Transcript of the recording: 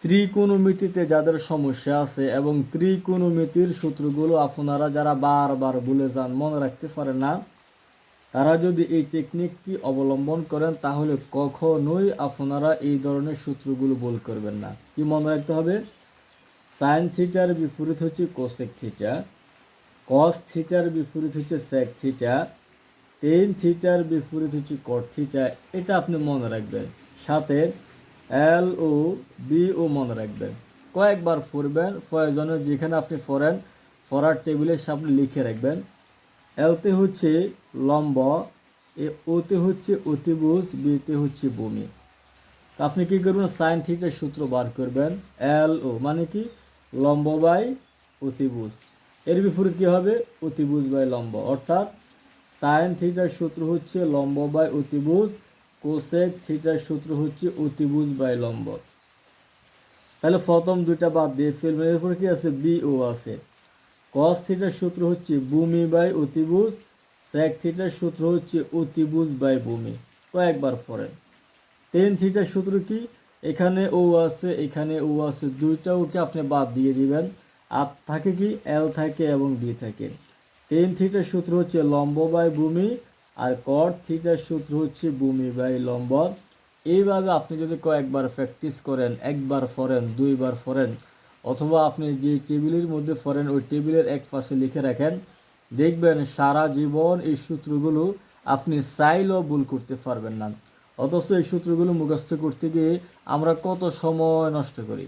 ত্রিকোণমিতিতে যাদের সমস্যা আছে এবং ত্রিকোণমিতির সূত্রগুলো আপনারা যারা বারবার ভুলে যান, মনে রাখতে পারেন না, তারা যদি এই টেকনিকটি অবলম্বন করেন তাহলে কখনোই আপনারা এই ধরনের সূত্রগুলো ভুল করবেন না। কি মনে রাখতে হবে? সাইন থিটার বিপরীত হচ্ছে কোসেক থিটা, কস থিটার বিপরীত হচ্ছে সেক থিটা, টেন থিটার বিপরীত হচ্ছে কট থিটা। এটা আপনি মনে রাখবেন, সাথে এল ও বি ও মনে রাখবেন। কয়েকবার পড়বেন, প্রয়োজনে যেখানে আপনি পড়েন পড়ার টেবিলের সামনে লিখে রাখবেন। এলতে হচ্ছে লম্ব, ওতে হচ্ছে অতিভুজ, বিতে হচ্ছে ভূমি। আপনি কি করবেন? সাইন থিটার সূত্র বার করবেন। এল ও মানে কি? লম্ব বাই অতিভুজ। এর বিপরীত কি হবে? অতিভুজ বাই লম্ব। অর্থাৎ সাইন থিটার সূত্র হচ্ছে লম্ব বাই অতিভুজ, কোসেক থিটার সূত্র হচ্ছে অতিভুজ বাই লম্ব। তাহলে প্রথম দুইটা বাদ দিয়ে ফেলবেন। এরপর কি আছে? বি ও আছে। কস থিটার সূত্র হচ্ছে ভূমি বাই অতিভুজ, সেক থিটার সূত্র হচ্ছে অতিভুজ বাই ভূমি। কয়েকবার পড়েন। টেন থিটার সূত্র কি? এখানে ও আছে, এখানে ও আছে, দুইটা ওকে আপনি বাদ দিয়ে দিবেন। আর থাকে কি? এল থাকে এবং বি থাকে। টেন থিটার সূত্র হচ্ছে লম্ব বাই ভূমি, আর কট থিটার সূত্র হচ্ছে ভূমি বাই লম্ব। এইভাবে আপনি যদি কয়েকবার প্র্যাকটিস করেন, একবার পড়েন, দুইবার পড়েন, অথবা আপনি যে টেবিলের মধ্যে পড়েন ওই টেবিলের এক পাশে লিখে রাখেন, দেখবেন সারা জীবন এই সূত্রগুলো আপনি চাইলেও ভুল করতে পারবেন না। অথচ এই সূত্রগুলো মুখস্থ করতে গিয়ে আমরা কত সময় নষ্ট করি।